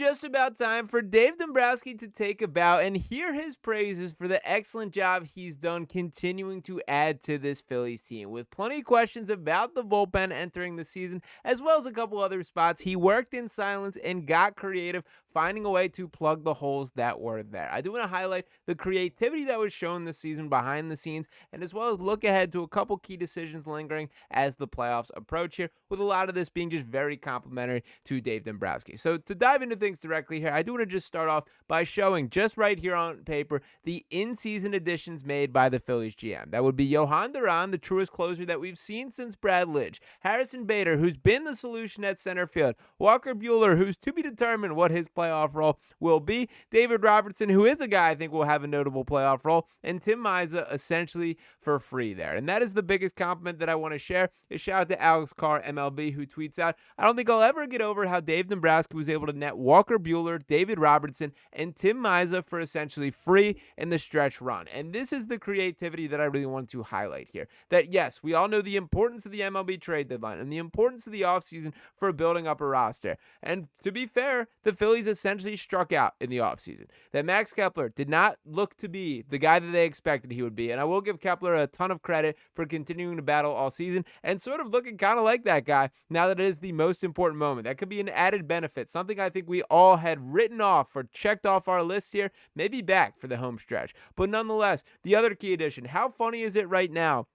just about time for Dave Dombrowski to take a bow and hear his praises for the excellent job he's done continuing to add to this Phillies team. With plenty of questions about the bullpen entering the season, as well as a couple other spots, he worked in silence and got creative, finding a way to plug the holes that were there. I do want to highlight the creativity that was shown this season behind the scenes, and as well as look ahead to a couple key decisions lingering as the playoffs approach here, with a lot of this being just very complimentary to Dave Dombrowski. So to dive into things directly here, I do want to just start off by showing just right here on paper the in-season additions made by the Phillies GM. That would be Johan Duran, the truest closer that we've seen since Brad Lidge, Harrison Bader, who's been the solution at center field, Walker Buehler, who's to be determined what his playoff role will be, David Robertson, who is a guy I think will have a notable playoff role, and Tim Meza essentially for free there. And that is the biggest compliment that I want to share. Is shout out to Alex Carr, MLB, who tweets out, "I don't think I'll ever get over how Dave Dombrowski was able to net Walker Buehler, David Robertson, and Tim Meza for essentially free in the stretch run." And this is the creativity that I really want to highlight here. That yes, we all know the importance of the MLB trade deadline and the importance of the offseason for building up a roster. And to be fair, the Phillies essentially struck out in the offseason. That Max Kepler did not look to be the guy that they expected he would be. And I will give Kepler a ton of credit for continuing to battle all season and sort of looking kind of like that guy now that it is the most important moment. That could be an added benefit, something I think we all had written off or checked off our list here, maybe back for the home stretch. But nonetheless, the other key addition, how funny is it right now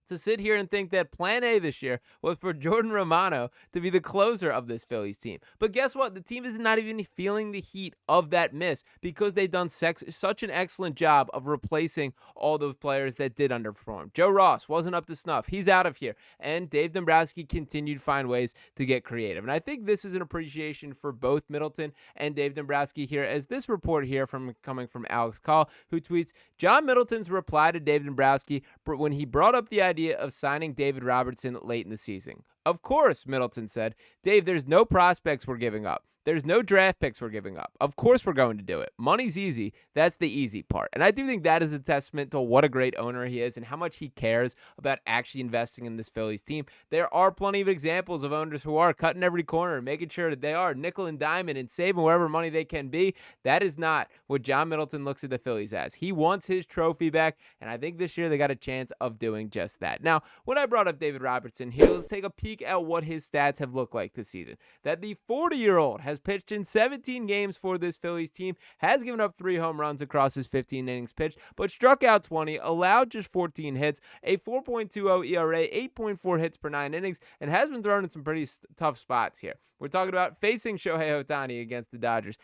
to sit here and think that plan A this year was for Jordan Romano to be the closer of this Phillies team. But guess what? The team is not even feeling the heat of that miss because they've done such an excellent job of replacing all those players that did underperform. Joe Ross wasn't up to snuff. He's out of here. And Dave Dombrowski continued to find ways to get creative. And I think this is an appreciation for both Middleton and Dave Dombrowski here, as this report here coming from Alex Call, who tweets, John Middleton's reply to Dave Dombrowski when he brought up the idea of signing David Robertson late in the season. Of course, Middleton said, Dave, there's no prospects we're giving up. There's no draft picks we're giving up. Of course we're going to do it. Money's easy. That's the easy part. And I do think that is a testament to what a great owner he is and how much he cares about actually investing in this Phillies team. There are plenty of examples of owners who are cutting every corner, making sure that they are nickel and diamond and saving wherever money they can be. That is not what John Middleton looks at the Phillies as. He wants his trophy back, and I think this year they got a chance of doing just that. Now, when I brought up David Robertson here, let's take a peek at what his stats have looked like this season. That the 40-year-old has pitched in 17 games for this Phillies team, has given up 3 home runs across his 15 innings pitched, but struck out 20, allowed just 14 hits, a 4.20 ERA, 8.4 hits per 9 innings, and has been thrown in some pretty tough spots here. We're talking about facing Shohei Ohtani against the Dodgers,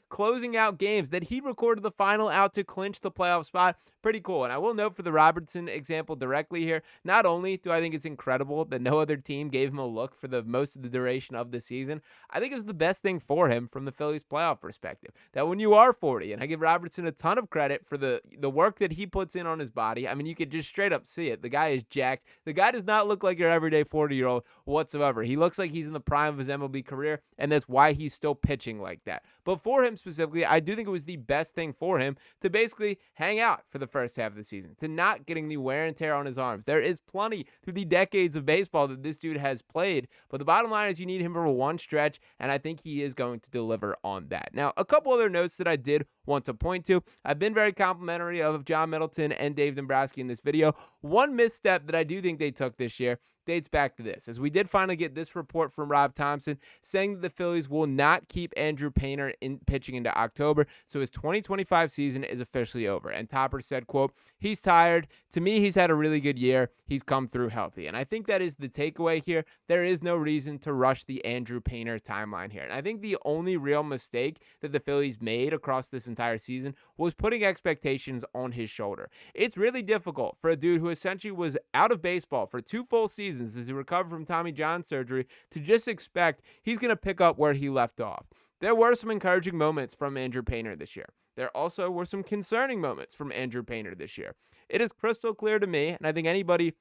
closing out games that he recorded the final out to clinch the playoff spot. Pretty cool. And I will note for the Robertson example directly here, not only do I think it's incredible that no other team gave him a look for the most of the duration of the season, I think it was the best thing for him from the Phillies playoff perspective. That when you are 40, and I give Robertson a ton of credit for the work that he puts in on his body. I mean, you could just straight up see it. The guy is jacked. The guy does not look like your everyday 40-year-old whatsoever. He looks like he's in the prime of his MLB career, and that's why he's still pitching like that. But for him specifically, I do think it was the best thing for him to basically hang out for the first half of the season, to not getting the wear and tear on his arms. There is plenty through the decades of baseball that this dude has played, but the bottom line is you need him for one stretch, and I think he is going to deliver on that. Now, a couple other notes that I did want to point to. I've been very complimentary of John Middleton and Dave Dombrowski in this video. One misstep that I do think they took this year dates back to this, as we did finally get this report from Rob Thomson saying that the Phillies will not keep Andrew Painter in pitching into October, so his 2025 season is officially over. And Topper said, quote, he's tired. To me, he's had a really good year. He's come through healthy. And I think that is the takeaway here. There is no reason to rush the Andrew Painter timeline here. And I think the only real mistake that the Phillies made across this entire season was putting expectations on his shoulder. It's really difficult for a dude who essentially was out of baseball for 2 full seasons as he recovered from Tommy John surgery to just expect he's going to pick up where he left off. There were some encouraging moments from Andrew Painter this year. There also were some concerning moments from Andrew Painter this year. It is crystal clear to me, and I think anybody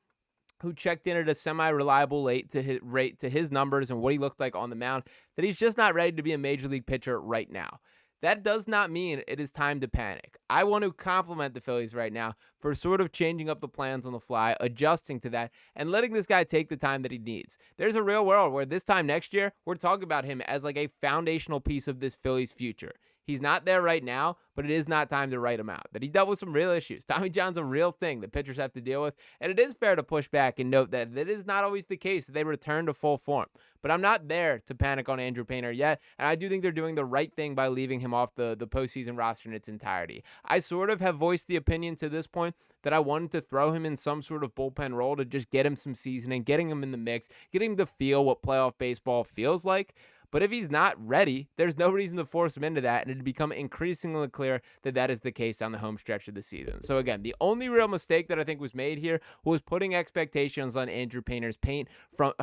who checked in at a semi-reliable rate to his numbers and what he looked like on the mound, that he's just not ready to be a major league pitcher right now. that does not mean it is time to panic. I want to compliment the Phillies right now for sort of changing up the plans on the fly, adjusting to that, and letting this guy take the time that he needs. There's a real world where this time next year, we're talking about him as like a foundational piece of this Phillies future. He's not there right now, but it is not time to write him out. That he dealt with some real issues. Tommy John's a real thing that pitchers have to deal with, and it is fair to push back and note that it is not always the case that they return to full form. But I'm not there to panic on Andrew Painter yet, and I do think they're doing the right thing by leaving him off the postseason roster in its entirety. I sort of have voiced the opinion to this point that I wanted to throw him in some sort of bullpen role to just get him some seasoning, getting him in the mix, getting him to feel what playoff baseball feels like. But if he's not ready, there's no reason to force him into that, and it'd become increasingly clear that that is the case down the home stretch of the season. So again, the only real mistake that I think was made here was putting expectations on Andrew Painter's plate from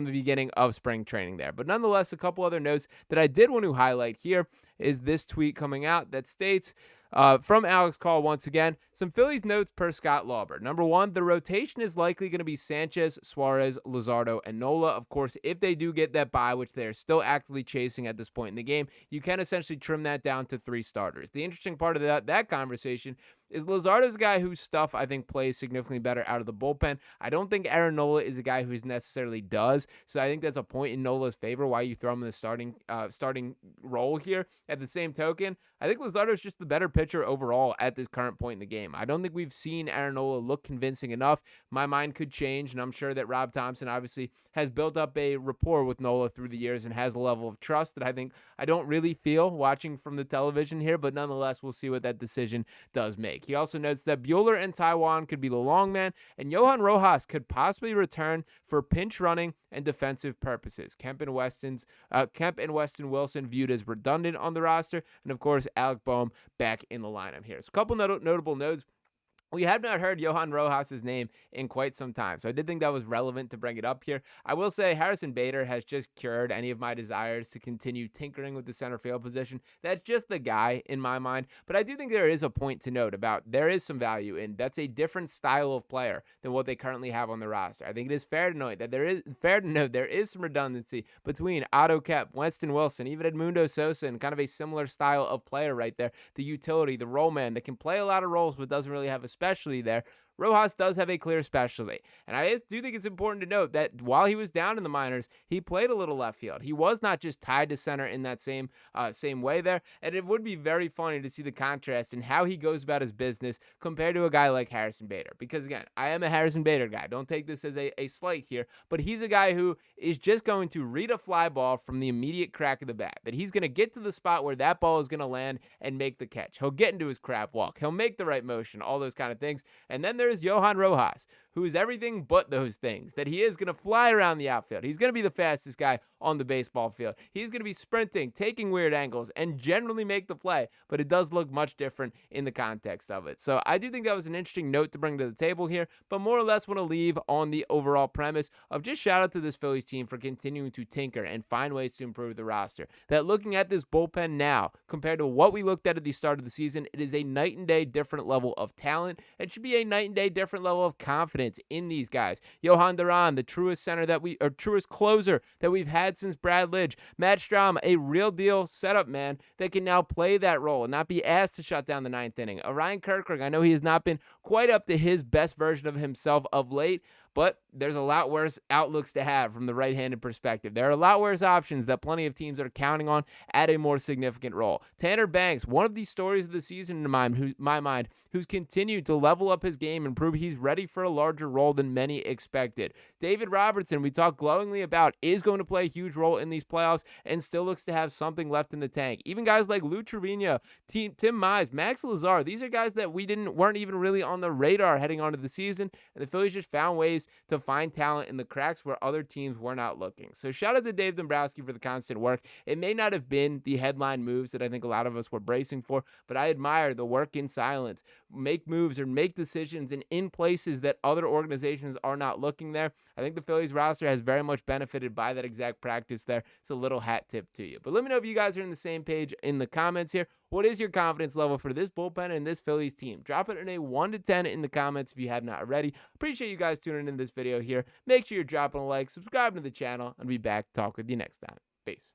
the beginning of spring training there. But nonetheless, a couple other notes that I did want to highlight here is this tweet coming out that states, from Alex Call once again, some Phillies notes per Scott Lauber. Number one, the rotation is likely going to be Sanchez, Suarez, Luzardo, and Nola. Of course, if they do get that bye, which they're still actively chasing at this point in the game, you can essentially trim that down to 3 starters. The interesting part of that conversation is Luzardo's a guy whose stuff I think plays significantly better out of the bullpen. I don't think Aaron Nola is a guy who necessarily does, so I think that's a point in Nola's favor why you throw him in the starting role here. At the same token, I think Luzardo is just the better pitcher overall at this current point in the game. I don't think we've seen Aaron Nola look convincing enough. My mind could change, and I'm sure that Rob Thomson obviously has built up a rapport with Nola through the years and has a level of trust that I don't really feel watching from the television here, but nonetheless, we'll see what that decision does make. He also notes that Bueller and Taiwan could be the long man, and Johan Rojas could possibly return for pinch running and defensive purposes. Kemp and Weston Wilson viewed as redundant on the roster, and of course, Alec Boehm back in the lineup here. So a couple notable notes. We have not heard Johan Rojas' name in quite some time, so I did think that was relevant to bring it up here. I will say Harrison Bader has just cured any of my desires to continue tinkering with the center field position. That's just the guy in my mind, but I do think there is a point to note about there is some value in that's a different style of player than what they currently have on the roster. I think it is fair to note that there is some redundancy between Otto Kemp, Weston Wilson, even Edmundo Sosa, and kind of a similar style of player right there. The utility, the role man that can play a lot of roles but doesn't really have a specialty there. Rojas does have a clear specialty. And I do think it's important to note that while he was down in the minors, he played a little left field. He was not just tied to center in that same way there. And it would be very funny to see the contrast in how he goes about his business compared to a guy like Harrison Bader. Because again, I am a Harrison Bader guy. Don't take this as a slight here. But he's a guy who is just going to read a fly ball from the immediate crack of the bat. That he's going to get to the spot where that ball is going to land and make the catch. He'll get into his crab walk. He'll make the right motion. All those kind of things. And then there's Johan Rojas, who is everything but those things, that he is going to fly around the outfield. He's going to be the fastest guy on the baseball field. He's going to be sprinting, taking weird angles, and generally make the play, but it does look much different in the context of it. So I do think that was an interesting note to bring to the table here, but more or less want to leave on the overall premise of just shout out to this Phillies team for continuing to tinker and find ways to improve the roster. That looking at this bullpen now, compared to what we looked at the start of the season, it is a night and day different level of talent. It should be a night and day different level of confidence in these guys. Johan Duran, the truest truest closer that we've had since Brad Lidge. Matt Strahm, a real deal setup man that can now play that role and not be asked to shut down the ninth inning. Ryan Kirkland, I know he has not been quite up to his best version of himself of late, but there's a lot worse outlooks to have from the right-handed perspective. There are a lot worse options that plenty of teams are counting on at a more significant role. Tanner Banks, one of the stories of the season in my mind, who's continued to level up his game and prove he's ready for a larger role than many expected. David Robertson, we talked glowingly about, is going to play a huge role in these playoffs and still looks to have something left in the tank. Even guys like Lou Trevino, Tim Mize, Max Lazar, these are guys that weren't even really on the radar heading onto the season, and the Phillies just found ways to find talent in the cracks where other teams were not looking. So shout out to Dave Dombrowski for the constant work. It may not have been the headline moves that I think a lot of us were bracing for, but I admire the work in silence, make moves or make decisions in places that other organizations are not looking there. I think the Phillies roster has very much benefited by that exact practice there. It's a little hat tip to you. But let me know if you guys are in the same page in the comments here. What is your confidence level for this bullpen and this Phillies team? Drop it in a 1 to 10 in the comments if you have not already. Appreciate you guys tuning in this video here. Make sure you're dropping a like, subscribing to the channel, and be back to talk with you next time. Peace.